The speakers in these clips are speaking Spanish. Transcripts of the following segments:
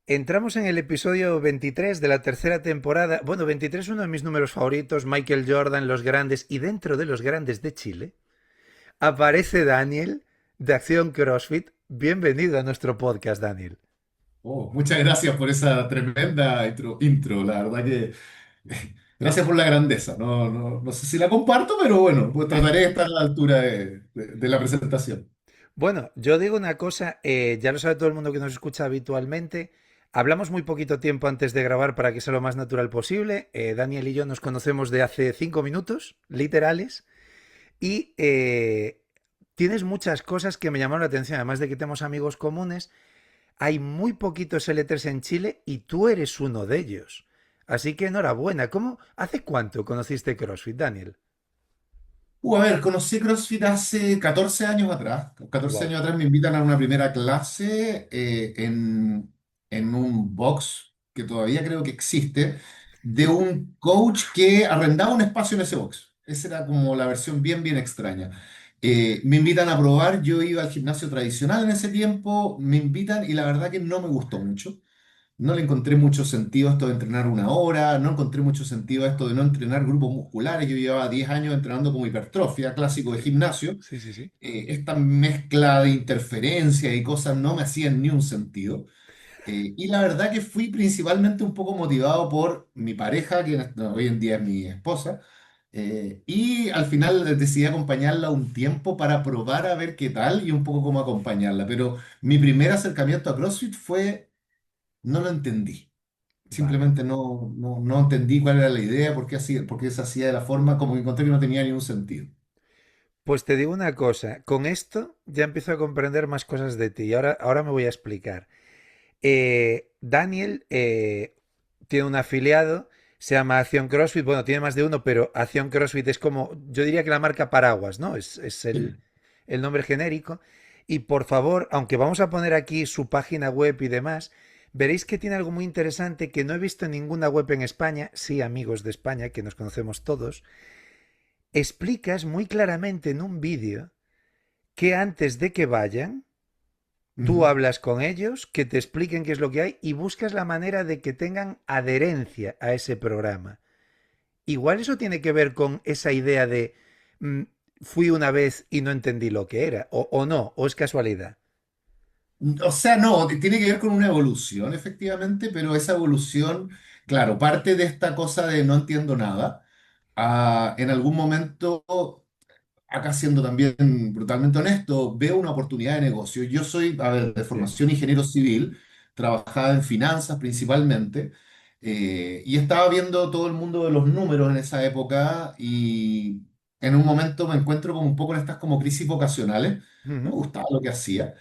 Entramos en el episodio 23 de la tercera temporada. Bueno, 23 es uno de mis números favoritos, Michael Jordan, los grandes, y dentro de los grandes de Chile aparece Daniel de Acción CrossFit. Bienvenido a nuestro podcast, Daniel. Oh, muchas gracias por esa tremenda intro. La verdad que gracias por la grandeza. No sé si la comparto, pero bueno, pues trataré de estar a la altura de la presentación. Bueno, yo digo una cosa, ya lo sabe todo el mundo que nos escucha habitualmente. Hablamos muy poquito tiempo antes de grabar para que sea lo más natural posible. Daniel y yo nos conocemos de hace 5 minutos, literales. Y tienes muchas cosas que me llamaron la atención, además de que tenemos amigos comunes. Hay muy poquitos L3 en Chile y tú eres uno de ellos. Así que enhorabuena. ¿Hace cuánto conociste CrossFit, Daniel? A ver, conocí CrossFit hace 14 años atrás. 14 Wow. años atrás me invitan a una primera clase en un box que todavía creo que existe, de Sí. un coach que arrendaba un espacio en ese box. Esa era como la versión bien extraña. Me invitan a probar, yo iba al gimnasio tradicional en ese tiempo, me invitan y la verdad que no me gustó mucho. No le encontré mucho sentido a esto de entrenar una hora, no encontré mucho sentido a esto de no entrenar grupos musculares. Yo llevaba 10 años entrenando como hipertrofia, clásico de Sí, gimnasio. sí, sí, sí. Esta mezcla de interferencia y cosas no me hacían ni un sentido. Y la verdad que fui principalmente un poco motivado por mi pareja, que hoy en día es mi esposa. Y al final decidí acompañarla un tiempo para probar a ver qué tal y un poco cómo acompañarla. Pero mi primer acercamiento a CrossFit fue, no lo entendí. Vale. Simplemente no entendí cuál era la idea, por qué se hacía de la forma, como que encontré que no tenía ningún sentido. Pues te digo una cosa, con esto ya empiezo a comprender más cosas de ti y ahora me voy a explicar. Daniel tiene un afiliado, se llama Acción CrossFit, bueno, tiene más de uno, pero Acción CrossFit es como, yo diría que la marca paraguas, ¿no? Es Sí. el nombre genérico. Y por favor, aunque vamos a poner aquí su página web y demás, veréis que tiene algo muy interesante que no he visto en ninguna web en España, sí, amigos de España, que nos conocemos todos. Explicas muy claramente en un vídeo que antes de que vayan, tú Ujú. hablas con ellos, que te expliquen qué es lo que hay y buscas la manera de que tengan adherencia a ese programa. Igual eso tiene que ver con esa idea de mm, fui una vez y no entendí lo que era, o no, o es casualidad. O sea, no, tiene que ver con una evolución, efectivamente, pero esa evolución, claro, parte de esta cosa de no entiendo nada. En algún momento, acá siendo también brutalmente honesto, veo una oportunidad de negocio. Yo soy, a ver, de Sí. formación ingeniero civil, trabajaba en finanzas principalmente, y estaba viendo todo el mundo de los números en esa época y en un momento me encuentro como un poco en estas como crisis vocacionales. No me Ujú. gustaba lo que hacía.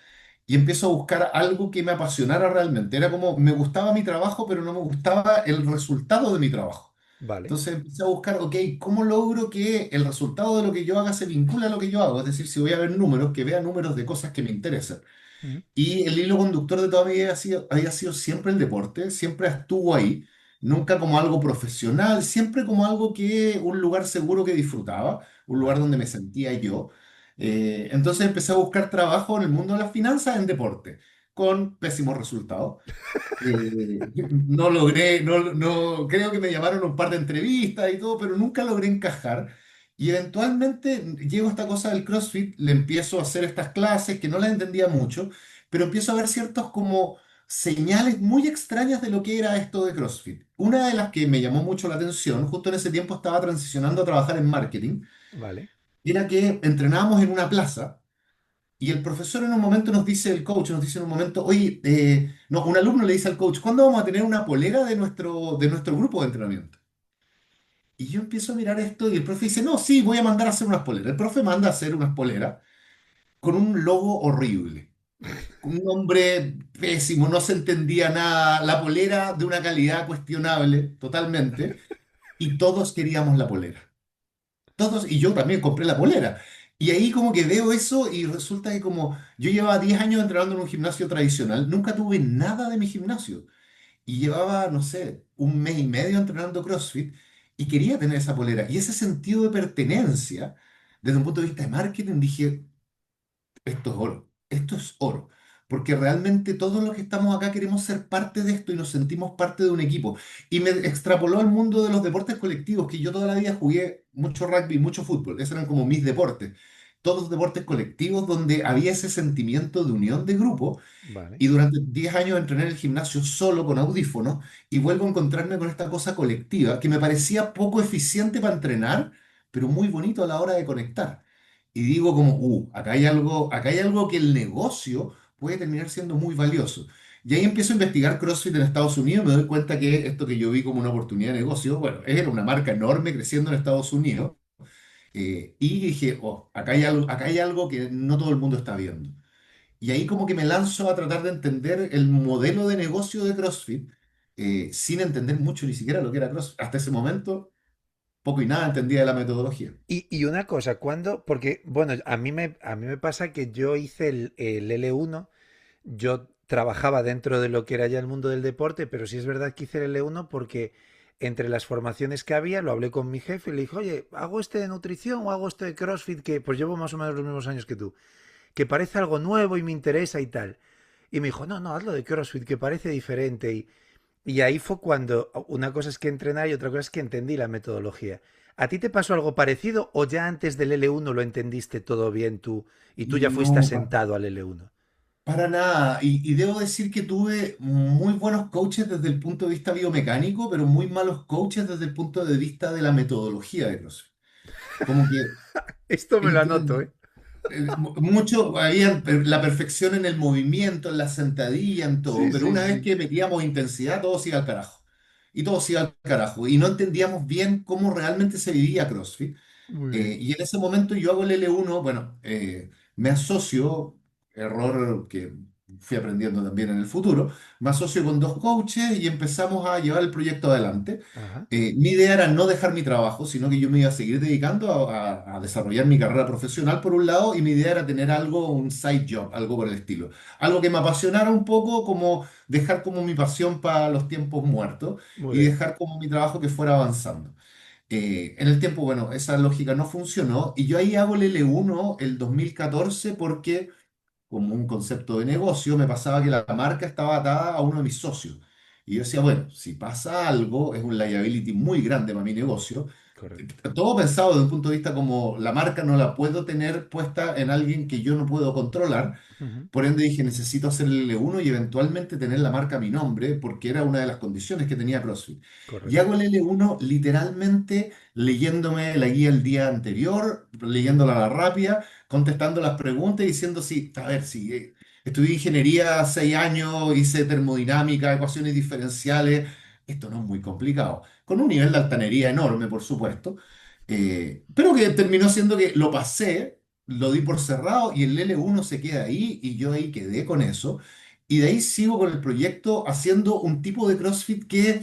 Y empiezo a buscar algo que me apasionara realmente. Era como, me gustaba mi trabajo, pero no me gustaba el resultado de mi trabajo. Vale. Entonces empecé a buscar, ok, ¿cómo logro que el resultado de lo que yo haga se vincule a lo que yo hago? Es decir, si voy a ver números, que vea números de cosas que me interesan. Ujú. Y el hilo conductor de toda mi vida había sido siempre el deporte, siempre estuvo ahí, nunca como algo profesional, siempre como algo que, un lugar seguro que disfrutaba, un lugar Vale. donde me sentía yo. Entonces empecé a buscar trabajo en el mundo de las finanzas en deporte, con pésimos resultados. No logré, creo que me llamaron a un par de entrevistas y todo, pero nunca logré encajar. Y eventualmente llego a esta cosa del CrossFit, le empiezo a hacer estas clases que no las entendía mucho, pero empiezo a ver ciertos como señales muy extrañas de lo que era esto de CrossFit. Una de las que me llamó mucho la atención, justo en ese tiempo estaba transicionando a trabajar en marketing, Vale. era que entrenábamos en una plaza. Y el profesor en un momento nos dice, el coach nos dice en un momento, oye, no, un alumno le dice al coach, ¿cuándo vamos a tener una polera de nuestro grupo de entrenamiento? Y yo empiezo a mirar esto y el profe dice, no, sí, voy a mandar a hacer unas poleras. El profe manda a hacer unas poleras con un logo horrible, con un nombre pésimo, no se entendía nada, la polera de una calidad cuestionable totalmente, y todos queríamos la polera. Todos, y yo también compré la polera. Y ahí como que veo eso y resulta que como yo llevaba 10 años entrenando en un gimnasio tradicional, nunca tuve nada de mi gimnasio. Y llevaba, no sé, un mes y medio entrenando CrossFit y quería tener esa polera. Y ese sentido de pertenencia, desde un punto de vista de marketing, dije, esto es oro, esto es oro. porque realmente todos los que estamos acá queremos ser parte de esto y nos sentimos parte de un equipo. Y me extrapoló al mundo de los deportes colectivos, que yo toda la vida jugué mucho rugby, mucho fútbol, esos eran como mis deportes. Todos deportes colectivos donde había ese sentimiento de unión de grupo Vale. y durante 10 años entrené en el gimnasio solo con audífonos y vuelvo a encontrarme con esta cosa colectiva que me parecía poco eficiente para entrenar, pero muy bonito a la hora de conectar. Y digo como, acá hay algo que el negocio puede terminar siendo muy valioso. Y ahí empiezo a investigar CrossFit en Estados Unidos y me doy cuenta que esto que yo vi como una oportunidad de negocio, bueno, era una marca enorme creciendo en Estados Unidos. Y dije, oh, acá hay algo que no todo el mundo está viendo. Y ahí como que me lanzo a tratar de entender el modelo de negocio de CrossFit, sin entender mucho ni siquiera lo que era CrossFit. Hasta ese momento, poco y nada entendía de la metodología. Y una cosa, ¿cuándo? Porque, bueno, a mí me pasa que yo hice el L1. Yo trabajaba dentro de lo que era ya el mundo del deporte, pero sí es verdad que hice el L1 porque entre las formaciones que había, lo hablé con mi jefe y le dije, oye, ¿hago este de nutrición o hago este de CrossFit? Que pues llevo más o menos los mismos años que tú, que parece algo nuevo y me interesa y tal. Y me dijo, no, no, hazlo de CrossFit, que parece diferente. Y ahí fue cuando una cosa es que entrenar y otra cosa es que entendí la metodología. ¿A ti te pasó algo parecido o ya antes del L1 lo entendiste todo bien tú y tú ya fuiste No, asentado al L1? para nada. Y debo decir que tuve muy buenos coaches desde el punto de vista biomecánico, pero muy malos coaches desde el punto de vista de la metodología de CrossFit. Como que Esto me lo anoto, el, ¿eh? mucho, había la perfección en el movimiento, en la sentadilla, en todo, Sí, pero sí, una vez sí. que metíamos intensidad, todo se iba al carajo. Y todo se iba al carajo. Y no entendíamos bien cómo realmente se vivía CrossFit. Muy bien. Y en ese momento yo hago el L1, bueno, me asocio, error que fui aprendiendo también en el futuro, me asocio con dos coaches y empezamos a llevar el proyecto adelante. Ajá. Mi idea era no dejar mi trabajo, sino que yo me iba a seguir dedicando a desarrollar mi carrera profesional por un lado, y mi idea era tener algo, un side job, algo por el estilo. Algo que me apasionara un poco, como dejar como mi pasión para los tiempos muertos Muy y bien. dejar como mi trabajo que fuera avanzando. En el tiempo, bueno, esa lógica no funcionó y yo ahí hago el L1 el 2014 porque, como un concepto de negocio, me pasaba que la marca estaba atada a uno de mis socios. Y yo decía, bueno, si pasa algo, es un liability muy grande para mi negocio. Correcto. Todo pensado desde un punto de vista como la marca no la puedo tener puesta en alguien que yo no puedo controlar. Ujú. Por ende dije, necesito hacer el L1 y eventualmente tener la marca a mi nombre, porque era una de las condiciones que tenía CrossFit. Y Correcto. hago el L1 literalmente leyéndome la guía el día anterior, leyéndola a la rápida, contestando las preguntas y diciendo, sí, a ver, sí, estudié ingeniería 6 años, hice termodinámica, ecuaciones diferenciales, esto no es muy complicado. Con un nivel de altanería enorme, por supuesto, pero que terminó siendo que lo pasé, lo di por cerrado y el L1 se queda ahí y yo ahí quedé con eso. Y de ahí sigo con el proyecto haciendo un tipo de CrossFit que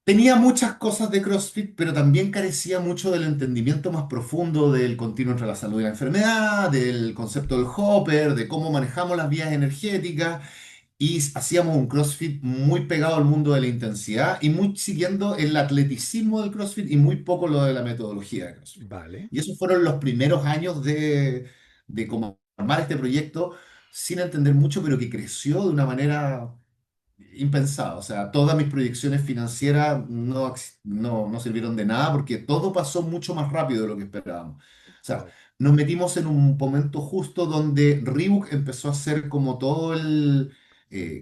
tenía muchas cosas de CrossFit, pero también carecía mucho del entendimiento más profundo del continuo entre la salud y la enfermedad, del concepto del hopper, de cómo manejamos las vías energéticas. Y hacíamos un CrossFit muy pegado al mundo de la intensidad y muy siguiendo el atleticismo del CrossFit y muy poco lo de la metodología de CrossFit. Vale. Y esos fueron los primeros años de cómo armar este proyecto sin entender mucho, pero que creció de una manera impensada. O sea, todas mis proyecciones financieras no sirvieron de nada porque todo pasó mucho más rápido de lo que esperábamos. O sea, Wow. nos metimos en un momento justo donde Reebok empezó a hacer como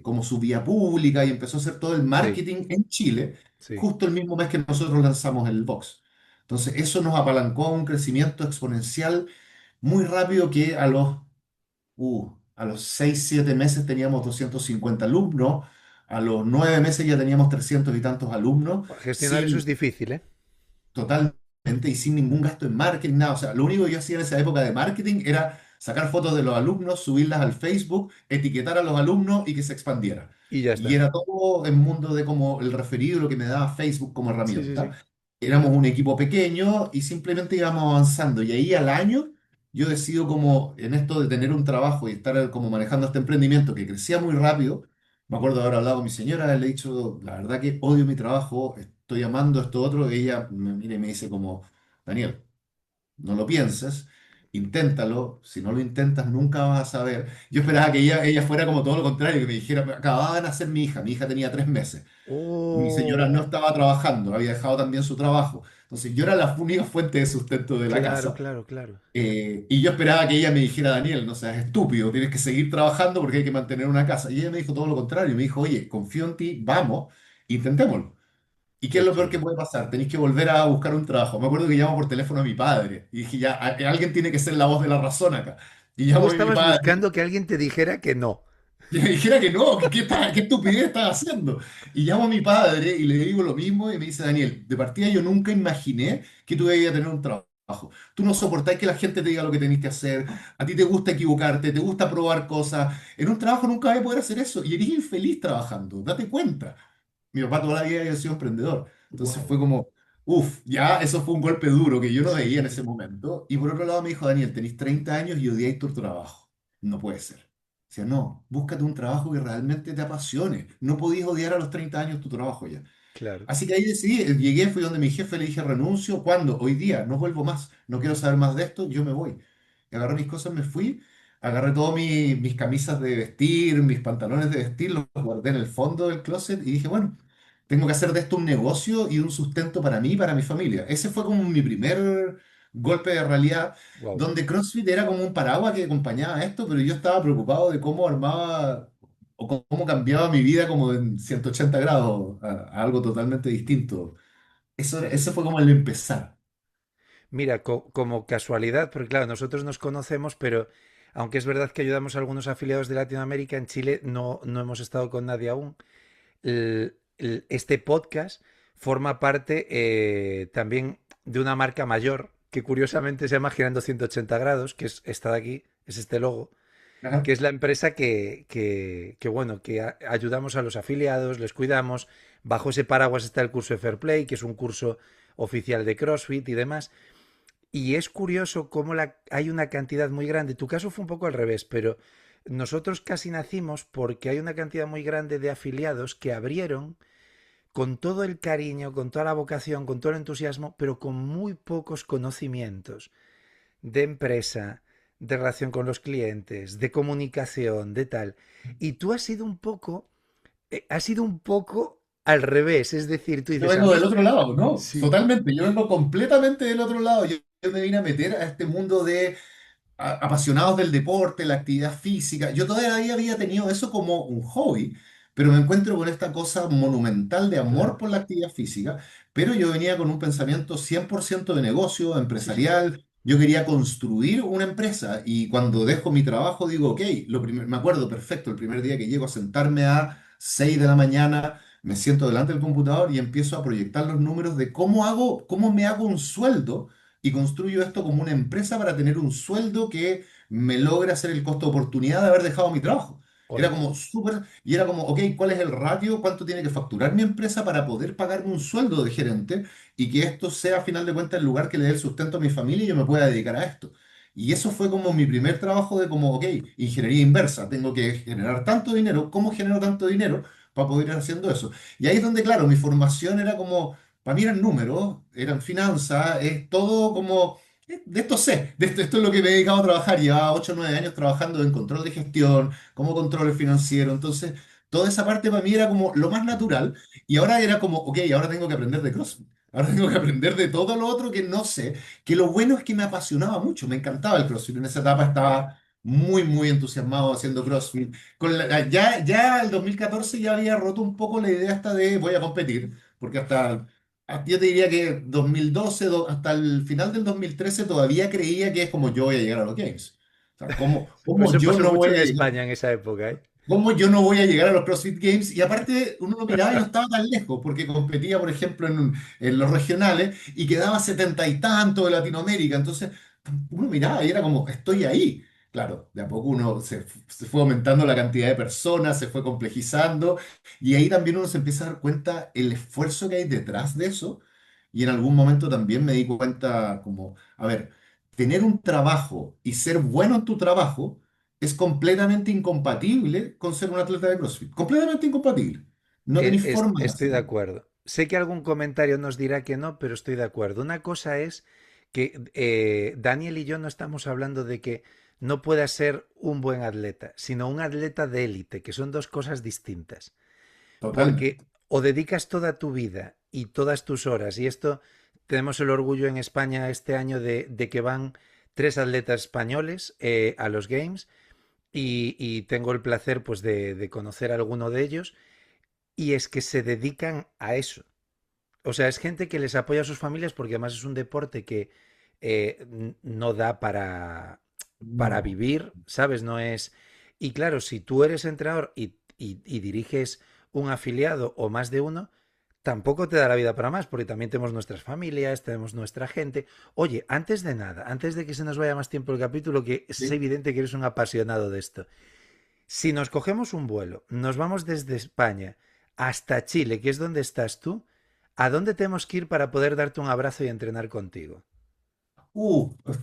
como su vía pública y empezó a hacer todo el Sí, marketing en Chile, sí. justo el mismo mes que nosotros lanzamos el box. Entonces, eso nos apalancó a un crecimiento exponencial muy rápido que a los 6 7 meses teníamos 250 alumnos, a los 9 meses ya teníamos 300 y tantos alumnos, Gestionar eso es sin difícil, ¿eh? totalmente y sin ningún gasto en marketing, nada. O sea, lo único que yo hacía en esa época de marketing era sacar fotos de los alumnos, subirlas al Facebook, etiquetar a los alumnos y que se expandiera. Y ya Y está. era todo el mundo de como el referido, lo que me daba Facebook como Sí, sí, herramienta. sí. Éramos un equipo pequeño y simplemente íbamos avanzando. Y ahí al año yo decido como en esto de tener un trabajo y estar como manejando este emprendimiento que crecía muy rápido. Me acuerdo de haber hablado con mi señora, le he dicho, la verdad que odio mi trabajo, estoy amando esto otro. Y ella me mira y me dice como, Daniel, no lo pienses, inténtalo, si no lo intentas nunca vas a saber. Yo esperaba que ella fuera como todo lo contrario, que me dijera, acababa de nacer mi hija tenía 3 meses. Mi señora no Oh, estaba trabajando, había dejado también su trabajo. Entonces yo era la única fuente de sustento de la claro, casa. claro, claro. Y yo esperaba que ella me dijera, Daniel, no seas estúpido, tienes que seguir trabajando porque hay que mantener una casa. Y ella me dijo todo lo contrario, me dijo, oye, confío en ti, vamos, intentémoslo. ¿Y qué es Qué lo peor que chulo. puede pasar? Tenéis que volver a buscar un trabajo. Me acuerdo que llamo por teléfono a mi padre y dije, ya, alguien tiene que ser la voz de la razón acá. Y Tú llamo a mi estabas padre buscando que alguien te dijera que no. y me dijera que no, que qué estupidez estás haciendo. Y llamo a mi padre y le digo lo mismo y me dice, Daniel, de partida yo nunca imaginé que tú ibas a tener un trabajo. Tú no soportás que la gente te diga lo que tenés que hacer, a ti te gusta equivocarte, te gusta probar cosas. En un trabajo nunca vas a poder hacer eso y eres infeliz trabajando, date cuenta. Mi papá toda la vida había sido emprendedor. Entonces Wow. fue como, uff, ya eso fue un golpe duro que yo no veía en ese momento. Y por otro lado me dijo, Daniel, tenés 30 años y odiáis tu trabajo. No puede ser. O sea, no, búscate un trabajo que realmente te apasione. No podías odiar a los 30 años tu trabajo ya. Claro. Así que ahí decidí, llegué, fui donde mi jefe, le dije renuncio. ¿Cuándo? Hoy día, no vuelvo más, no quiero saber más de esto, yo me voy. Y agarré mis cosas, me fui, agarré todas mis camisas de vestir, mis pantalones de vestir, los guardé en el fondo del closet y dije, bueno, tengo que hacer de esto un negocio y un sustento para mí y para mi familia. Ese fue como mi primer golpe de realidad, Wow. donde CrossFit era como un paraguas que acompañaba a esto, pero yo estaba preocupado de cómo armaba o cómo cambiaba mi vida como en 180 grados a algo totalmente distinto. Eso fue como el empezar. Mira, como casualidad, porque claro, nosotros nos conocemos, pero aunque es verdad que ayudamos a algunos afiliados de Latinoamérica, en Chile no hemos estado con nadie aún. Este podcast forma parte también de una marca mayor que curiosamente se llama Girando 180 grados, que es esta de aquí, es este logo, Ajá. que es la empresa bueno, que ayudamos a los afiliados, les cuidamos. Bajo ese paraguas está el curso de Fair Play, que es un curso oficial de CrossFit y demás. Y es curioso cómo hay una cantidad muy grande. Tu caso fue un poco al revés, pero nosotros casi nacimos porque hay una cantidad muy grande de afiliados que abrieron con todo el cariño, con toda la vocación, con todo el entusiasmo, pero con muy pocos conocimientos de empresa, de relación con los clientes, de comunicación, de tal. Y tú has sido un poco al revés, es decir, tú Yo dices a vengo del mí, otro lado, ¿no? sí, Totalmente. Yo vengo completamente del otro lado. Yo me vine a meter a este mundo de apasionados del deporte, la actividad física. Yo todavía había tenido eso como un hobby, pero me encuentro con esta cosa monumental de amor claro, por la actividad física, pero yo venía con un pensamiento 100% de negocio, sí, sí, empresarial. Yo quería construir una empresa y cuando dejo mi trabajo digo, ok, me acuerdo perfecto, el primer día que llego a sentarme a 6 de la mañana, me siento delante del computador y empiezo a proyectar los números de cómo me hago un sueldo y construyo esto como una empresa para tener un sueldo que me logre hacer el costo de oportunidad de haber dejado mi trabajo. Era correcto. como súper, y era como, ok, ¿cuál es el ratio? ¿Cuánto tiene que facturar mi empresa para poder pagarme un sueldo de gerente y que esto sea, a final de cuentas, el lugar que le dé el sustento a mi familia y yo me pueda dedicar a esto? Y eso fue como mi primer trabajo de como, ok, ingeniería inversa, tengo que generar tanto dinero, ¿cómo genero tanto dinero para poder ir haciendo eso? Y ahí es donde, claro, mi formación era como para mí eran números, eran finanzas, es todo como, de esto sé, esto es lo que me he dedicado a trabajar, llevaba 8 o 9 años trabajando en control de gestión, como control financiero, entonces toda esa parte para mí era como lo más natural y ahora era como, ok, ahora tengo que aprender de CrossFit, ahora tengo que aprender de todo lo otro que no sé, que lo bueno es que me apasionaba mucho, me encantaba el CrossFit, en esa etapa estaba muy entusiasmado haciendo CrossFit. Ya el 2014 ya había roto un poco la idea esta de voy a competir, porque yo te diría que 2012, hasta el final del 2013 todavía creía que es como yo voy a llegar a los Games. O sea, Eso pasó mucho en España en esa época, ¿eh? ¿cómo yo no voy a llegar a los CrossFit Games? Y aparte, uno lo miraba y no estaba tan lejos, porque competía, por ejemplo, en los regionales y quedaba 70 y tanto de Latinoamérica. Entonces, uno miraba y era como, estoy ahí. Claro, de a poco uno se fue aumentando la cantidad de personas, se fue complejizando, y ahí también uno se empieza a dar cuenta el esfuerzo que hay detrás de eso. Y en algún momento también me di cuenta como, a ver, tener un trabajo y ser bueno en tu trabajo es completamente incompatible con ser un atleta de CrossFit. Completamente incompatible. No tenéis forma de Estoy de hacerlo. acuerdo. Sé que algún comentario nos dirá que no, pero estoy de acuerdo. Una cosa es que Daniel y yo no estamos hablando de que no puedas ser un buen atleta, sino un atleta de élite, que son dos cosas distintas. Porque Totalmente. o dedicas toda tu vida y todas tus horas, y esto tenemos el orgullo en España este año de que van tres atletas españoles a los Games y tengo el placer pues de conocer a alguno de ellos y es que se dedican a eso. O sea, es gente que les apoya a sus familias porque además es un deporte que no da para No. vivir, ¿sabes? No es... Y claro, si tú eres entrenador y diriges un afiliado o más de uno, tampoco te da la vida para más, porque también tenemos nuestras familias, tenemos nuestra gente. Oye, antes de nada, antes de que se nos vaya más tiempo el capítulo, que es Sí. evidente que eres un apasionado de esto, si nos cogemos un vuelo, nos vamos desde España hasta Chile, que es donde estás tú, ¿a dónde tenemos que ir para poder darte un abrazo y entrenar contigo?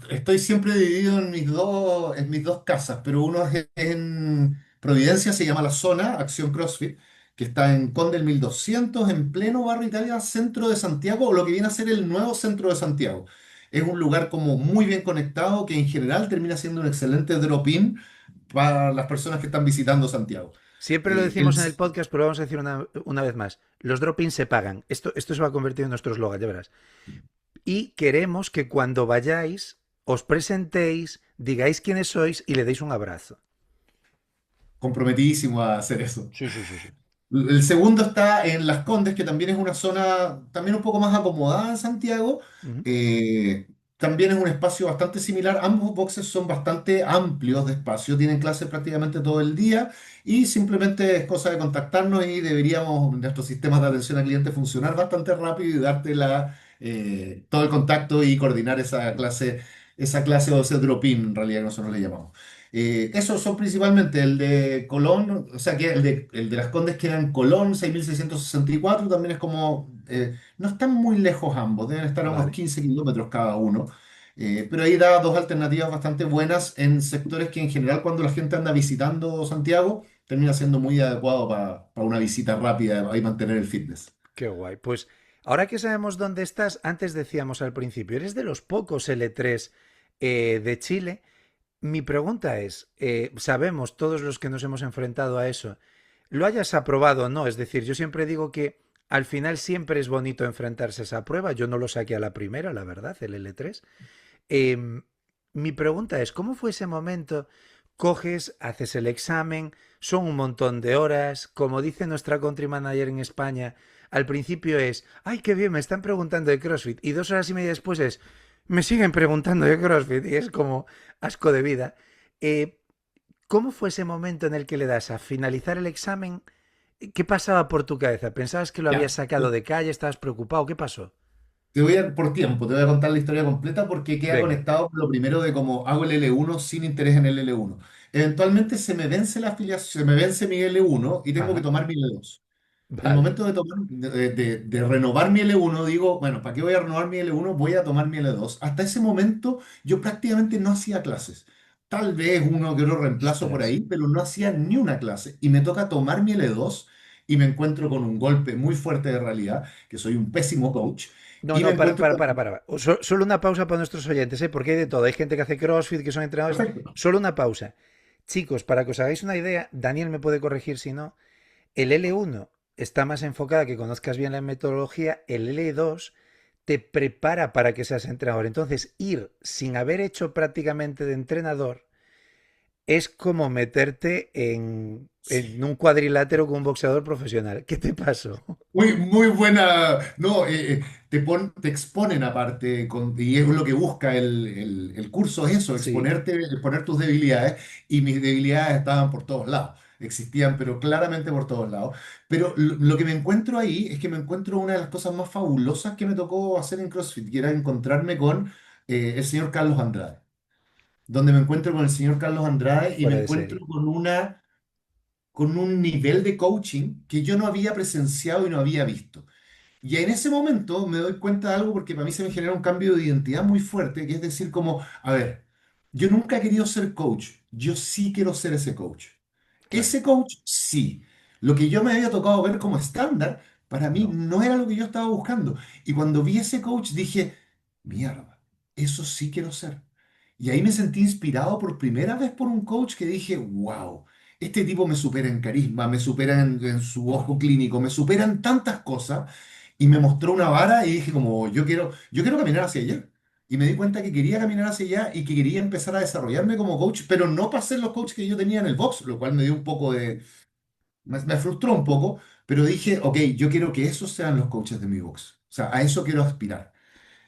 Estoy siempre dividido en mis dos casas, pero uno es en Providencia, se llama La Zona, Acción CrossFit, que está en Conde del 1200, en pleno barrio Italia, centro de Santiago, o lo que viene a ser el nuevo centro de Santiago. Es un lugar como muy bien conectado, que en general termina siendo un excelente drop-in para las personas que están visitando Santiago. Siempre lo Eh, el- decimos en el podcast, pero vamos a decir una vez más. Los drop-ins se pagan. Esto se va a convertir en nuestro eslogan, ya verás. Y queremos que cuando vayáis, os presentéis, digáis quiénes sois y le deis un abrazo. Comprometidísimo a hacer eso. Sí, sí, sí, sí. El segundo está en Las Condes, que también es una zona también un poco más acomodada en Santiago. Ujú. Eh, También es un espacio bastante similar. Ambos boxes son bastante amplios de espacio, tienen clases prácticamente todo el día y simplemente es cosa de contactarnos y deberíamos, nuestros sistemas de atención al cliente funcionar bastante rápido y darte todo el contacto y coordinar esa clase o ese drop-in, en realidad que nosotros le llamamos. Esos son principalmente el de Colón, o sea, que el de Las Condes queda en Colón, 6.664 también es como, no están muy lejos ambos, deben estar a unos Vale. 15 kilómetros cada uno, pero ahí da dos alternativas bastante buenas en sectores que en general cuando la gente anda visitando Santiago, termina siendo muy adecuado para una visita rápida y mantener el fitness. Qué guay. Pues ahora que sabemos dónde estás, antes decíamos al principio, eres de los pocos L3 de Chile. Mi pregunta es, sabemos todos los que nos hemos enfrentado a eso, lo hayas aprobado o no, es decir, yo siempre digo que al final siempre es bonito enfrentarse a esa prueba, yo no lo saqué a la primera, la verdad, el L3. Em, Mi pregunta es, ¿cómo fue ese momento? Coges, haces el examen, son un montón de horas, como dice nuestra country manager en España, al principio es, ay, qué bien, me están preguntando de CrossFit, y 2 horas y media después es, me siguen preguntando de CrossFit, y es como asco de vida. Eh, ¿Cómo fue ese momento en el que le das a finalizar el examen? ¿Qué pasaba por tu cabeza? ¿Pensabas que lo habías Ya. sacado de calle? ¿Estabas preocupado? ¿Qué pasó? Te voy a, por tiempo, te voy a contar la historia completa porque queda Venga. conectado con lo primero de cómo hago el L1 sin interés en el L1. Eventualmente se me vence la afiliación, se me vence mi L1 y tengo que Ajá. tomar mi L2. En el Vale. momento de renovar mi L1, digo, bueno, ¿para qué voy a renovar mi L1? Voy a tomar mi L2. Hasta ese momento yo prácticamente no hacía clases. Tal vez uno que otro reemplazo por Ostras. ahí, pero no hacía ni una clase. Y me toca tomar mi L2 y me encuentro con un golpe muy fuerte de realidad, que soy un pésimo coach. No, Y me no, encuentro con... para. Solo una pausa para nuestros oyentes, ¿eh? Porque hay de todo. Hay gente que hace CrossFit, que son entrenadores. Perfecto. Solo una pausa. Chicos, para que os hagáis una idea, Daniel me puede corregir si no. El L1 está más enfocada que conozcas bien la metodología. El L2 te prepara para que seas entrenador. Entonces, ir sin haber hecho prácticamente de entrenador es como meterte en un cuadrilátero con un boxeador profesional. ¿Qué te pasó? Muy, muy buena. No, te exponen aparte, y es lo que busca el curso, es eso, Sí. exponerte, exponer tus debilidades, y mis debilidades estaban por todos lados, existían, pero claramente por todos lados. Pero lo que me encuentro ahí es que me encuentro una de las cosas más fabulosas que me tocó hacer en CrossFit, que era encontrarme con el señor Carlos Andrade, donde me encuentro con el señor Carlos Andrade y me Fuera de encuentro serie. con un nivel de coaching que yo no había presenciado y no había visto. Y en ese momento me doy cuenta de algo porque para mí se me genera un cambio de identidad muy fuerte, que es decir, como, a ver, yo nunca he querido ser coach, yo sí quiero ser ese coach. Claro. Ese coach sí. Lo que yo me había tocado ver como estándar, para mí No. no era lo que yo estaba buscando. Y cuando vi ese coach dije, mierda, eso sí quiero ser. Y ahí me sentí inspirado por primera vez por un coach que dije, wow, este tipo me supera en carisma, me supera en su ojo clínico, me supera en tantas cosas. Y me mostró una vara y dije como, yo quiero caminar hacia allá. Y me di cuenta que quería caminar hacia allá y que quería empezar a desarrollarme como coach, pero no para ser los coaches que yo tenía en el box, lo cual me dio un poco de, me frustró un poco, pero dije, ok, yo quiero que esos sean los coaches de mi box. O sea, a eso quiero aspirar.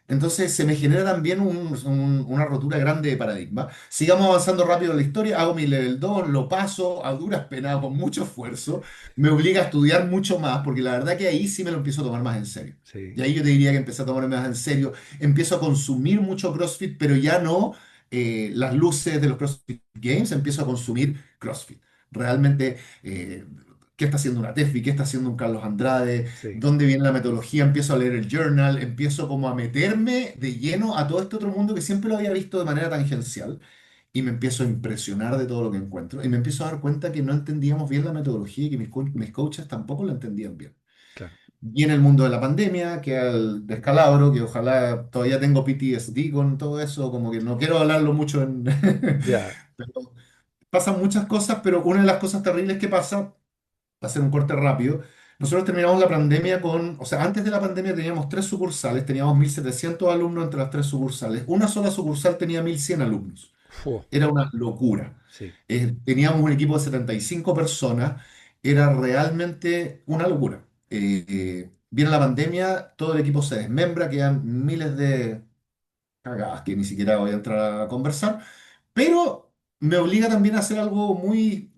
Entonces se me genera también una rotura grande de paradigma. Sigamos avanzando rápido en la historia, hago mi level 2, lo paso a duras penas, con mucho esfuerzo, me obliga a estudiar mucho más, porque la verdad que ahí sí me lo empiezo a tomar más en serio. Sí, Y ahí yo te diría que empecé a tomarme más en serio, empiezo a consumir mucho CrossFit, pero ya no las luces de los CrossFit Games, empiezo a consumir CrossFit. Realmente, ¿qué está haciendo una Tefi? ¿Qué está haciendo un Carlos Andrade? sí, ¿Dónde viene la metodología? Empiezo a leer el journal, empiezo como a meterme de lleno a todo este otro mundo que siempre lo había visto de manera tangencial y me empiezo a impresionar de todo lo que encuentro y me empiezo a dar cuenta que no entendíamos bien la metodología y que mis coaches tampoco la entendían bien. claro. Viene el mundo de la pandemia, que es el descalabro, que ojalá todavía tengo PTSD con todo eso, como que no quiero hablarlo mucho en... Ya. pero pasan muchas cosas, pero una de las cosas terribles que pasa para hacer un corte rápido, nosotros terminamos la pandemia con, o sea, antes de la pandemia teníamos tres sucursales, teníamos 1.700 alumnos entre las tres sucursales. Una sola sucursal tenía 1.100 alumnos. Fu, Era una locura. sí. Teníamos un equipo de 75 personas, era realmente una locura. Viene la pandemia, todo el equipo se desmembra, quedan miles de cagadas que ni siquiera voy a entrar a conversar. Pero me obliga también a hacer algo muy,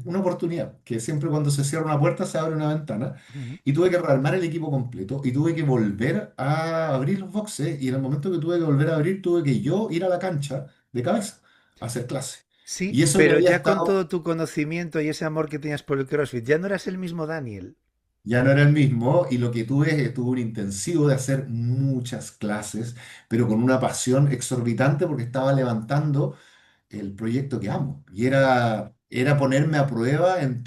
una oportunidad, que siempre cuando se cierra una puerta se abre una ventana, Ujú. y tuve que rearmar el equipo completo y tuve que volver a abrir los boxes, y en el momento que tuve que volver a abrir, tuve que yo ir a la cancha de cabeza a hacer clase. Y Sí, eso que pero había ya con estado, todo tu conocimiento y ese amor que tenías por el CrossFit, ya no eras el mismo Daniel. ya no era el mismo, y lo que tuve un intensivo de hacer muchas clases, pero con una pasión exorbitante porque estaba levantando el proyecto que amo. Y era ponerme a prueba en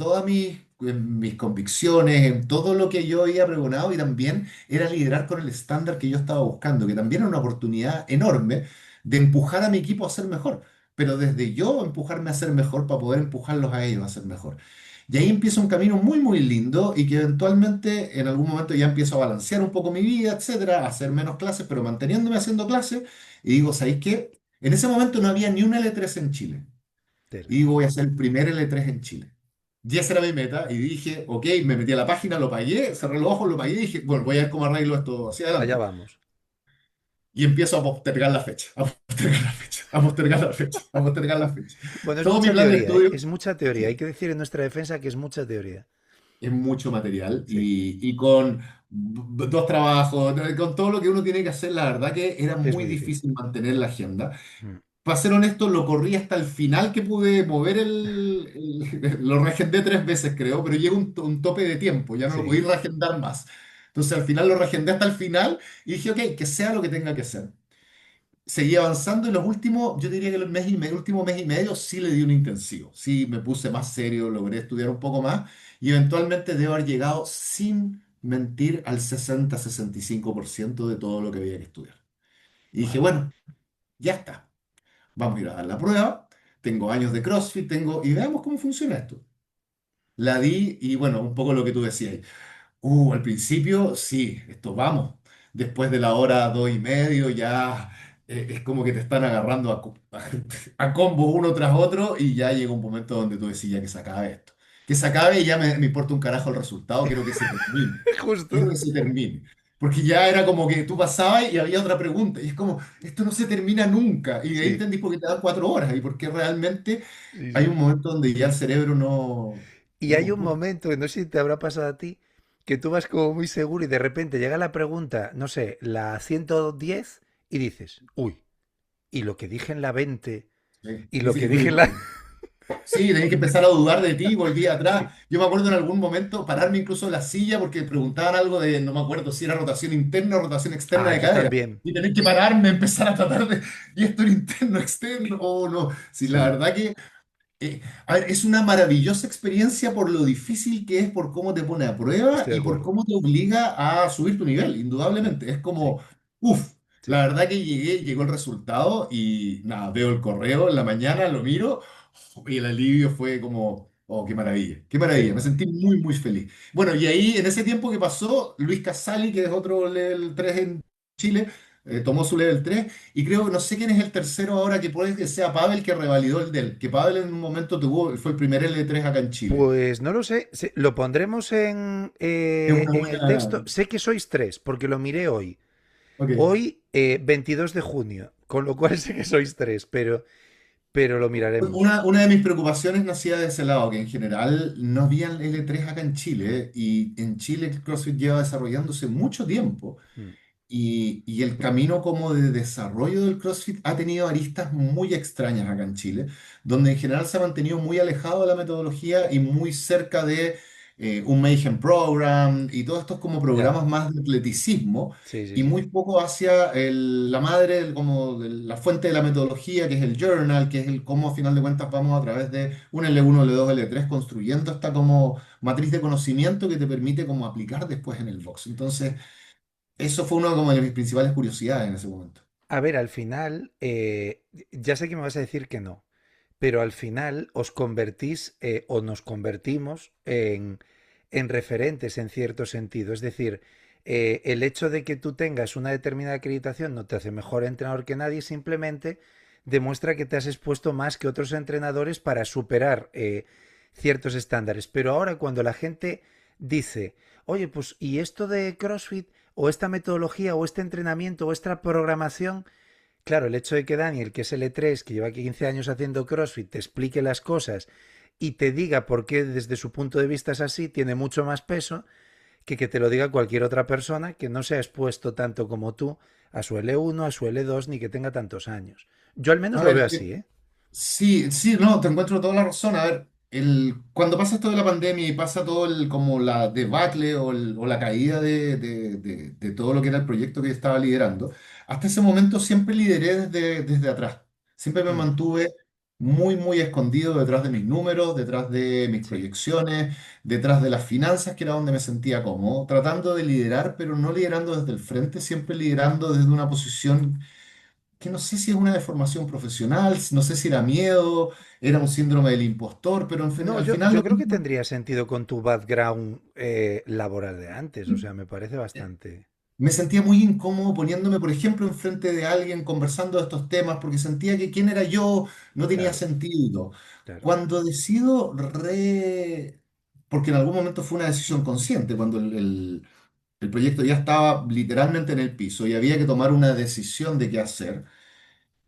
mis convicciones, en todo lo que yo había pregonado y también era liderar con el estándar que yo estaba buscando, que también era una oportunidad enorme de empujar a mi equipo a ser mejor, pero desde yo empujarme a ser mejor para poder empujarlos a ellos a ser mejor. Y ahí empieza un camino muy, muy lindo y que eventualmente en algún momento ya empiezo a balancear un poco mi vida, etcétera, a hacer menos clases, pero manteniéndome haciendo clases. Y digo, ¿sabéis qué? En ese momento no había ni un L3 en Chile. Tela. Y digo, voy a ser el primer L3 en Chile. Y esa era mi meta. Y dije, ok, me metí a la página, lo pagué, cerré los ojos, lo pagué y dije, bueno, voy a ver cómo arreglo esto hacia Allá adelante. vamos. Y empiezo a postergar la fecha, a postergar la fecha, a postergar la fecha, a postergar la fecha. Bueno, es Todo mi mucha plan de teoría, ¿eh? estudio, Es mucha teoría. Hay sí, que decir en nuestra defensa que es mucha teoría. es mucho material Sí, y con dos trabajos, con todo lo que uno tiene que hacer, la verdad que era es muy muy difícil. difícil mantener la agenda. Mm. Para ser honesto, lo corrí hasta el final que pude mover lo reagendé 3 veces, creo, pero llega un tope de tiempo, ya no lo podí Sí, reagendar más. Entonces al final lo reagendé hasta el final y dije, ok, que sea lo que tenga que ser. Seguí avanzando y los últimos, yo diría que el último mes y medio sí le di un intensivo. Sí, me puse más serio, logré estudiar un poco más y eventualmente debo haber llegado sin mentir al 60-65% de todo lo que había que estudiar. Y dije, madre bueno, mía. ya está. Vamos a ir a dar la prueba. Tengo años de CrossFit, y veamos cómo funciona esto. La di y bueno, un poco lo que tú decías. Al principio sí, esto vamos. Después de la hora 2:30 ya es como que te están agarrando a combos uno tras otro y ya llega un momento donde tú decís ya que se acabe esto. Que se acabe y ya me importa un carajo el resultado, quiero que se termine. Quiero Justo. que se termine. Porque ya era como que tú pasabas y había otra pregunta. Y es como, esto no se termina nunca. Y de ahí Sí, entendís por qué te dan 4 horas y porque realmente sí, hay sí. un momento donde ya el cerebro no, Y no hay un computa. momento, que no sé si te habrá pasado a ti, que tú vas como muy seguro y de repente llega la pregunta, no sé, la 110 y dices, uy, y lo que dije en la 20 Sí, y sí, lo sí, que dije en la... sí, tenés que empezar a dudar de ti, volví Sí, atrás. Yo me acuerdo en algún momento pararme incluso en la silla porque preguntaban algo de, no me acuerdo si era rotación interna o rotación externa ah, de yo cadera. también. Y tener que pararme, empezar a tratar de, ¿y esto era interno, externo? O no. Sí, la Sí, verdad que, a ver, es una maravillosa experiencia por lo difícil que es, por cómo te pone a prueba estoy de y por acuerdo. cómo te obliga a subir tu nivel, Mm, indudablemente. Es sí, como, uff. La verdad que llegó el resultado y nada, veo el correo en la mañana, lo miro y el alivio fue como, oh, qué maravilla, qué Qué maravilla, me guay. sentí muy, muy feliz. Bueno, y ahí en ese tiempo que pasó, Luis Casali, que es otro level 3 en Chile, tomó su level 3 y creo, no sé quién es el tercero ahora, que puede que sea Pavel que revalidó el del, que Pavel en un momento tuvo, fue el primer L3 acá en Chile. Pues no lo sé, lo pondremos Es una en el buena... texto. Sé que sois tres, porque lo miré hoy. Ok. Hoy, 22 de junio, con lo cual sé que sois tres, pero lo miraremos. Una de mis preocupaciones nacía de ese lado, que en general no había L3 acá en Chile y en Chile el CrossFit lleva desarrollándose mucho tiempo Mm, y el camino como de desarrollo del CrossFit ha tenido aristas muy extrañas acá en Chile, donde en general se ha mantenido muy alejado de la metodología y muy cerca de un Mayhem Program y todos estos como ya, programas más de atleticismo sí, sí, y sí. muy poco hacia la madre, como la fuente de la metodología, que es el journal, que es el cómo a final de cuentas vamos a través de un L1, L2, L3 construyendo esta como matriz de conocimiento que te permite como aplicar después en el box. Entonces, eso fue una como de mis principales curiosidades en ese momento. A ver, al final, ya sé que me vas a decir que no, pero al final os convertís o nos convertimos en referentes en cierto sentido. Es decir, el hecho de que tú tengas una determinada acreditación no te hace mejor entrenador que nadie, simplemente demuestra que te has expuesto más que otros entrenadores para superar ciertos estándares. Pero ahora cuando la gente dice, oye, pues, ¿y esto de CrossFit o esta metodología o este entrenamiento o esta programación? Claro, el hecho de que Daniel, que es L3, que lleva 15 años haciendo CrossFit, te explique las cosas y te diga por qué desde su punto de vista es así, tiene mucho más peso que te lo diga cualquier otra persona que no se ha expuesto tanto como tú a su L1, a su L2, ni que tenga tantos años. Yo al menos A lo veo ver, así, ¿eh? sí, sí, no, te encuentro toda la razón. A ver, cuando pasa esto de la pandemia y pasa todo como la debacle o la caída de todo lo que era el proyecto que estaba liderando, hasta ese momento siempre lideré desde atrás. Siempre me Mm, mantuve muy, muy escondido detrás de mis números, detrás de mis sí. proyecciones, detrás de las finanzas, que era donde me sentía cómodo, tratando de liderar, pero no liderando desde el frente, siempre liderando desde una posición que no sé si es una deformación profesional, no sé si era miedo, era un síndrome del impostor, pero No, al yo, final yo lo creo que mismo. tendría sentido con tu background laboral de antes, o sea, me parece bastante... Me sentía muy incómodo poniéndome, por ejemplo, enfrente de alguien conversando de estos temas, porque sentía que quién era yo no tenía Claro, sentido. claro. Cuando decido porque en algún momento fue una decisión consciente, cuando el proyecto ya estaba literalmente en el piso y había que tomar una decisión de qué hacer.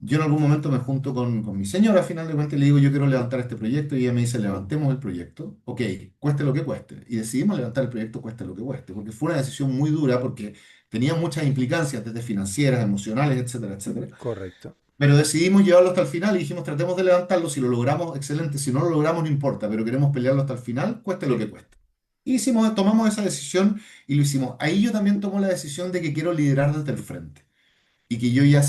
Yo en algún momento me junto con mi señora, a final de cuentas, y le digo, yo quiero levantar este proyecto, y ella me dice, levantemos el proyecto, ok, cueste lo que cueste. Y decidimos levantar el proyecto, cueste lo que cueste, porque fue una decisión muy dura, porque tenía muchas implicancias, desde financieras, emocionales, etcétera, etcétera. Correcto. Pero decidimos llevarlo hasta el final y dijimos, tratemos de levantarlo, si lo logramos, excelente, si no lo logramos, no importa, pero queremos pelearlo hasta el final, cueste lo Sí, que cueste. Y tomamos esa decisión y lo hicimos. Ahí yo también tomo la decisión de que quiero liderar desde el frente y que yo ya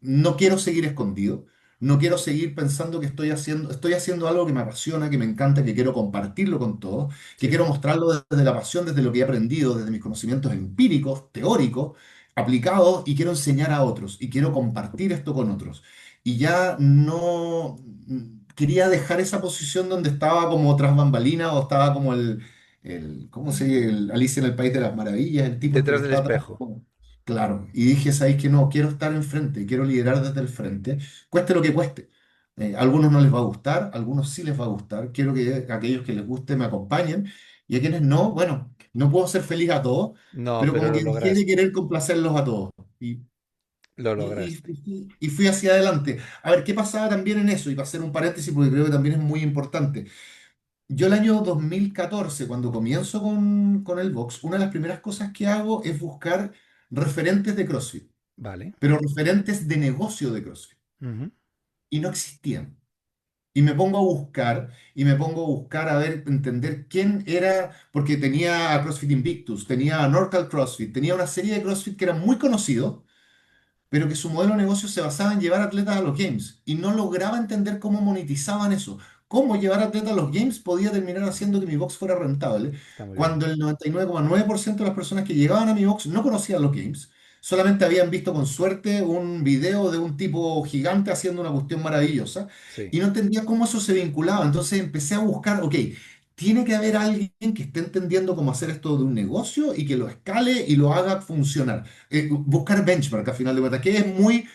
no quiero seguir escondido, no quiero seguir pensando que estoy haciendo algo que me apasiona, que me encanta, que quiero compartirlo con todos, que sí. quiero mostrarlo desde la pasión, desde lo que he aprendido, desde mis conocimientos empíricos, teóricos, aplicados, y quiero enseñar a otros, y quiero compartir esto con otros. Y ya no quería dejar esa posición donde estaba como tras bambalinas o estaba como ¿cómo se dice? El Alicia en el País de las Maravillas, el tipo este que Detrás del está atrás. espejo. Claro, y dije, ¿sabéis que no? Quiero estar enfrente, quiero liderar desde el frente, cueste lo que cueste. A algunos no les va a gustar, a algunos sí les va a gustar. Quiero que aquellos que les guste me acompañen y a quienes no, bueno, no puedo ser feliz a todos, No, pero pero como lo que dejé de lograste. querer complacerlos a todos y, Lo y, lograste. y fui hacia adelante. A ver, ¿qué pasaba también en eso? Y para hacer un paréntesis porque creo que también es muy importante. Yo el año 2014, cuando comienzo con el box, una de las primeras cosas que hago es buscar referentes de CrossFit, Vale. pero referentes de negocio de CrossFit. Ujú. Y no existían. Y me pongo a buscar, y me pongo a buscar a ver, entender quién era, porque tenía a CrossFit Invictus, tenía a Norcal CrossFit, tenía una serie de CrossFit que eran muy conocidos, pero que su modelo de negocio se basaba en llevar atletas a los Games y no lograba entender cómo monetizaban eso. Cómo llevar atletas a los Games podía terminar haciendo que mi box fuera rentable, Está muy bien. cuando el 99,9% de las personas que llegaban a mi box no conocían los Games, Solamente habían visto con suerte un video de un tipo gigante haciendo una cuestión maravillosa Sí, y no entendía cómo eso se vinculaba. Entonces empecé a buscar, ok, tiene que haber alguien que esté entendiendo cómo hacer esto de un negocio y que lo escale y lo haga funcionar. Buscar benchmark, a final de cuentas, que es muy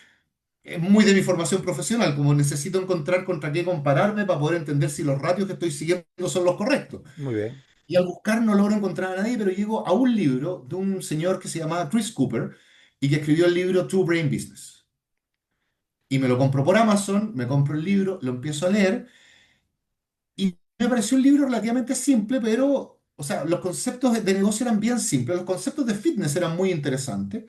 de mi formación profesional, como necesito encontrar contra qué compararme para poder entender si los ratios que estoy siguiendo son los correctos. muy bien. Y al buscar no logro encontrar a nadie, pero llego a un libro de un señor que se llamaba Chris Cooper y que escribió el libro Two Brain Business. Y me lo compro por Amazon, me compro el libro, lo empiezo a leer y me pareció un libro relativamente simple, pero, o sea, los conceptos de negocio eran bien simples, los conceptos de fitness eran muy interesantes,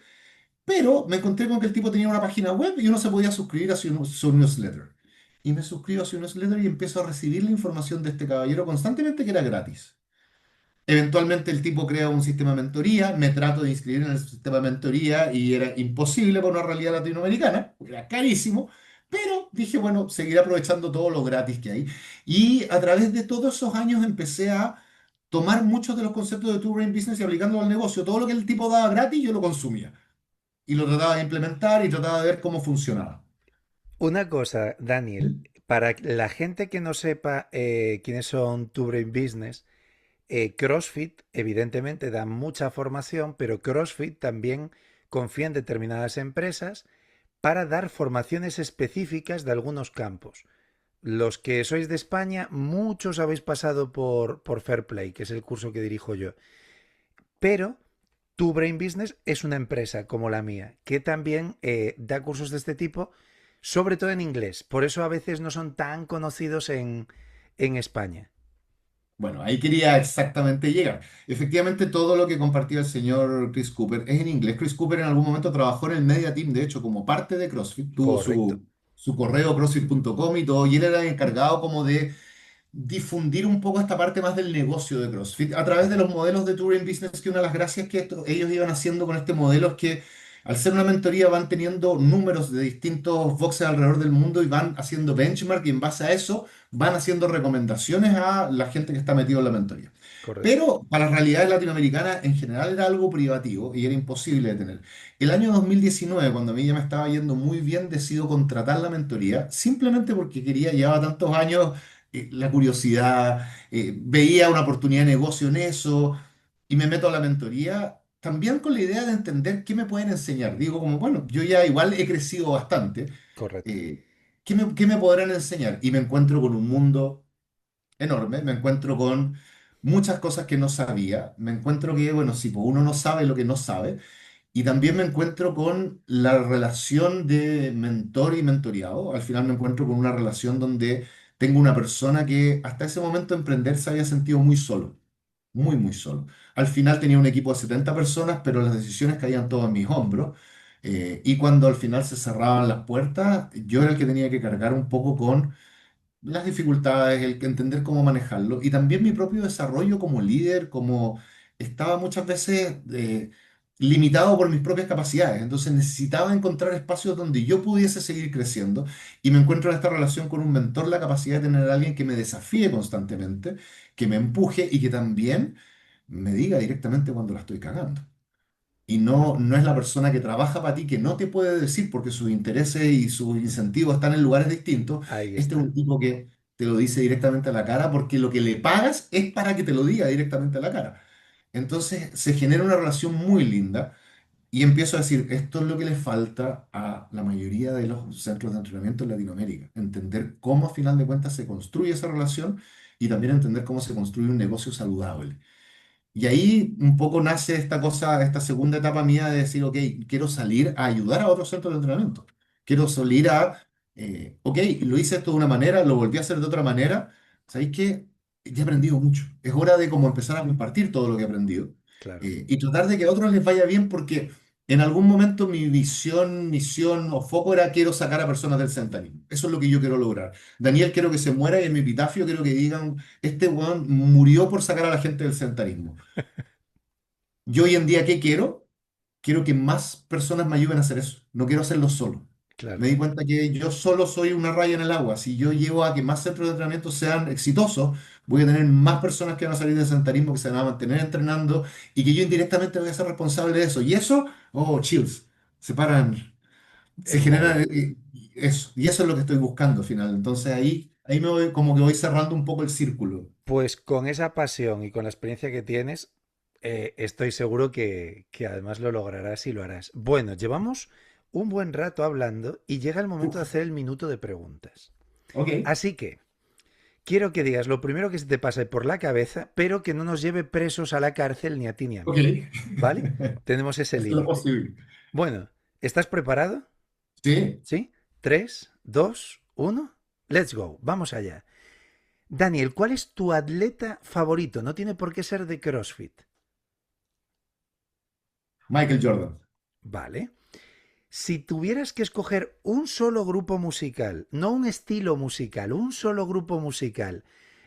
pero me encontré con que el tipo tenía una página web y uno se podía suscribir a su newsletter. Y me suscribo a su newsletter y empiezo a recibir la información de este caballero constantemente que era gratis. Eventualmente el tipo crea un sistema de mentoría, me trato de inscribir en el sistema de mentoría y era imposible por una realidad latinoamericana, era carísimo, pero dije, bueno, seguiré aprovechando todo lo gratis que hay. Y a través de todos esos años empecé a tomar muchos de los conceptos de Two Brain Business y aplicándolo al negocio. Todo lo que el tipo daba gratis yo lo consumía y lo trataba de implementar y trataba de ver cómo funcionaba. Una cosa, Daniel, para la gente que no sepa quiénes son Tu Brain Business, CrossFit evidentemente da mucha formación, pero CrossFit también confía en determinadas empresas para dar formaciones específicas de algunos campos. Los que sois de España, muchos habéis pasado por Fair Play, que es el curso que dirijo yo. Pero Tu Brain Business es una empresa como la mía, que también da cursos de este tipo, sobre todo en inglés. Por eso a veces no son tan conocidos en España. Bueno, ahí quería exactamente llegar. Efectivamente, todo lo que compartía el señor Chris Cooper es en inglés. Chris Cooper en algún momento trabajó en el Media Team, de hecho, como parte de CrossFit. Tuvo Correcto, su correo crossfit.com y todo, y él era el encargado como de difundir un poco esta parte más del negocio de CrossFit a través de los modelos de Touring Business, que una de las gracias que ellos iban haciendo con este modelo es que al ser una mentoría van teniendo números de distintos boxes alrededor del mundo y van haciendo benchmark y en base a eso van haciendo recomendaciones a la gente que está metido en la mentoría. correcto. Pero para las realidades latinoamericanas en general era algo privativo y era imposible de tener. El año 2019, cuando a mí ya me estaba yendo muy bien, decido contratar la mentoría simplemente porque quería, llevaba tantos años la curiosidad, veía una oportunidad de negocio en eso y me meto a la mentoría también con la idea de entender qué me pueden enseñar. Digo, como, bueno, yo ya igual he crecido bastante, Correcto. qué me podrán enseñar? Y me encuentro con un mundo enorme, me encuentro con muchas cosas que no sabía, me encuentro que, bueno, si pues, uno no sabe lo que no sabe, y también me encuentro con la relación de mentor y mentoreado. Al final me encuentro con una relación donde tengo una persona que hasta ese momento de emprender se había sentido muy solo, muy, muy solo. Al final tenía un equipo de 70 personas, pero las decisiones caían todas en mis hombros. Y cuando al final se cerraban las puertas, yo era el que tenía que cargar un poco con las dificultades, el que entender cómo manejarlo y también mi propio desarrollo como líder, como estaba muchas veces limitado por mis propias capacidades. Entonces necesitaba encontrar espacios donde yo pudiese seguir creciendo y me encuentro en esta relación con un mentor, la capacidad de tener a alguien que me desafíe constantemente, que me empuje y que también me diga directamente cuando la estoy cagando. Y no es la persona que trabaja para ti que no te puede decir porque sus intereses y sus incentivos están en lugares distintos. Ahí Este es un está. tipo que te lo dice directamente a la cara porque lo que le pagas es para que te lo diga directamente a la cara. Entonces se genera una relación muy linda y empiezo a decir, esto es lo que le falta a la mayoría de los centros de entrenamiento en Latinoamérica. Entender cómo a final de cuentas se construye esa relación y también entender cómo se construye un negocio saludable. Y ahí un poco nace esta cosa, esta segunda etapa mía de decir, ok, quiero salir a ayudar a otros centros de entrenamiento. Quiero salir ok, lo hice esto de una manera, lo volví a hacer de otra manera. ¿Sabéis qué? Ya he aprendido mucho. Es hora de como empezar a compartir todo lo que he aprendido Claro. y tratar de que a otros les vaya bien porque en algún momento mi visión, misión o foco era quiero sacar a personas del sedentarismo. Eso es lo que yo quiero lograr. Daniel quiero que se muera y en mi epitafio quiero que digan, este weón murió por sacar a la gente del sedentarismo. Yo hoy en día, ¿qué quiero? Quiero que más personas me ayuden a hacer eso. No quiero hacerlo solo. Me Claro. di cuenta que yo solo soy una raya en el agua. Si yo llevo a que más centros de entrenamiento sean exitosos, voy a tener más personas que van a salir del sedentarismo, que se van a mantener entrenando y que yo indirectamente voy a ser responsable de eso. Y eso, oh, chills. se paran, se Es muy genera bien. eso. Y eso es lo que estoy buscando al final. Entonces ahí me voy, como que voy cerrando un poco el círculo. Pues con esa pasión y con la experiencia que tienes, estoy seguro que además lo lograrás y lo harás. Bueno, llevamos un buen rato hablando y llega el momento de Uf, hacer el minuto de preguntas. ok, Así que quiero que digas lo primero que se te pase por la cabeza, pero que no nos lleve presos a la cárcel ni a ti ni a ok. mí. ¿Vale? Tenemos ese Es lo límite. posible. Bueno, ¿estás preparado? Sí. ¿Sí? 3, 2, 1. Let's go. Vamos allá. Daniel, ¿cuál es tu atleta favorito? No tiene por qué ser de CrossFit. Michael Jordan. Vale. Si tuvieras que escoger un solo grupo musical, no un estilo musical, un solo grupo musical,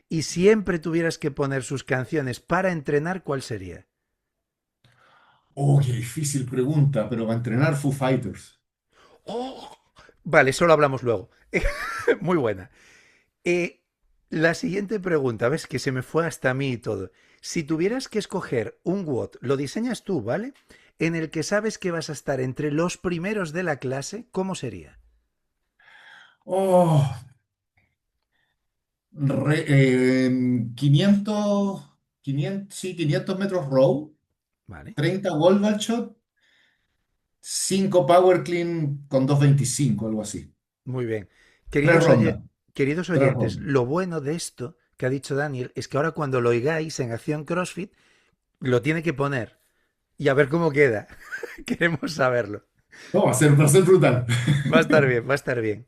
y siempre tuvieras que poner sus canciones para entrenar, ¿cuál sería? Oh, qué difícil pregunta, pero para entrenar Foo Fighters. ¡Oh! Vale, solo hablamos luego. Muy buena. Eh, la siguiente pregunta, ves que se me fue hasta a mí y todo. Si tuvieras que escoger un WOD, lo diseñas tú, ¿vale? En el que sabes que vas a estar entre los primeros de la clase, ¿cómo sería? Oh, 500, 500, sí, 500 metros row, ¿Vale? 30 wall ball shot, 5 power clean con 225, algo así. Muy bien. Tres Queridos, rondas, queridos tres oyentes, rondas. lo bueno de esto que ha dicho Daniel es que ahora cuando lo oigáis en Acción CrossFit, lo tiene que poner y a ver cómo queda. Queremos saberlo. No, va a ser brutal. Va a estar bien, va a estar bien.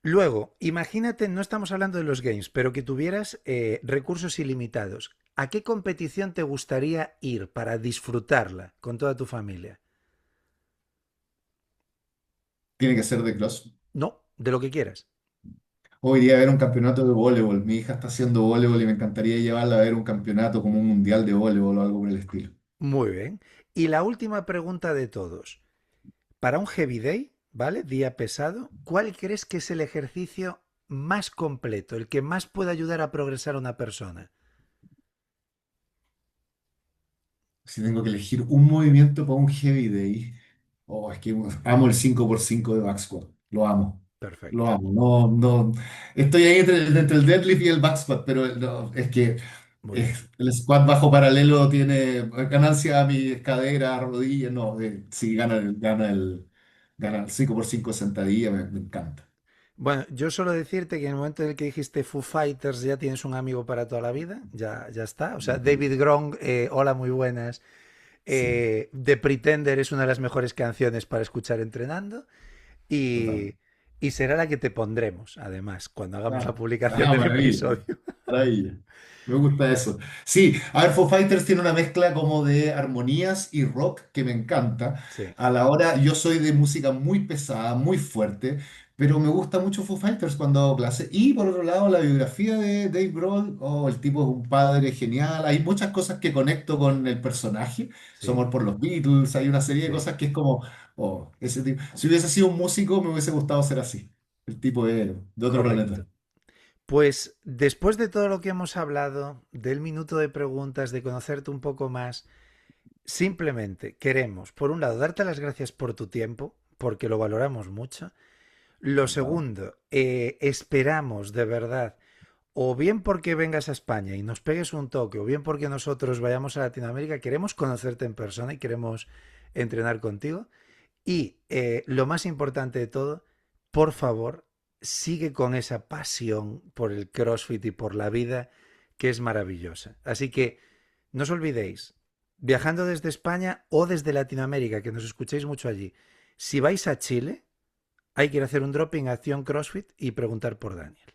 Luego, imagínate, no estamos hablando de los games, pero que tuvieras recursos ilimitados. ¿A qué competición te gustaría ir para disfrutarla con toda tu familia? Tiene que ser de cross. No, de lo que quieras. Hoy día ver un campeonato de voleibol. Mi hija está haciendo voleibol y me encantaría llevarla a ver un campeonato como un mundial de voleibol o algo por el estilo. Muy bien. Y la última pregunta de todos. Para un heavy day, ¿vale? Día pesado, ¿cuál crees que es el ejercicio más completo, el que más puede ayudar a progresar a una persona? Si tengo que elegir un movimiento para un heavy day, oh, es que amo el 5x5 de back squat. Lo amo. Lo Perfecto. amo. No, no. Estoy ahí entre el deadlift y el back squat, pero no, es que Muy bien. el squat bajo paralelo tiene ganancia a mis caderas, rodillas. No, sí, gana el 5x5 de sentadilla, me encanta. Bueno, yo solo decirte que en el momento en el que dijiste Foo Fighters ya tienes un amigo para toda la vida, ya, ya está. O sea, David Gronk, hola, muy buenas. Sí, The Pretender es una de las mejores canciones para escuchar entrenando total. y será la que te pondremos, además, cuando hagamos la Ah, publicación del maravilla, episodio. maravilla. Me gusta eso. Sí, a ver, Foo Fighters tiene una mezcla como de armonías y rock que me encanta. Sí, A la hora, yo soy de música muy pesada, muy fuerte, pero me gusta mucho Foo Fighters cuando hago clase. Y por otro lado, la biografía de Dave Grohl, oh, el tipo es un padre genial. Hay muchas cosas que conecto con el personaje. Su sí, amor por los Beatles, hay una serie de sí, cosas que es como, oh, ese tipo. Si hubiese sido un músico, me hubiese gustado ser así. El tipo de otro planeta. correcto. Pues después de todo lo que hemos hablado, del minuto de preguntas, de conocerte un poco más, simplemente queremos, por un lado, darte las gracias por tu tiempo, porque lo valoramos mucho. Lo Encantado. segundo, esperamos de verdad, o bien porque vengas a España y nos pegues un toque, o bien porque nosotros vayamos a Latinoamérica, queremos conocerte en persona y queremos entrenar contigo. Y lo más importante de todo, por favor, sigue con esa pasión por el CrossFit y por la vida que es maravillosa. Así que no os olvidéis, viajando desde España o desde Latinoamérica, que nos escuchéis mucho allí, si vais a Chile, hay que ir a hacer un dropping a Acción CrossFit y preguntar por Daniel.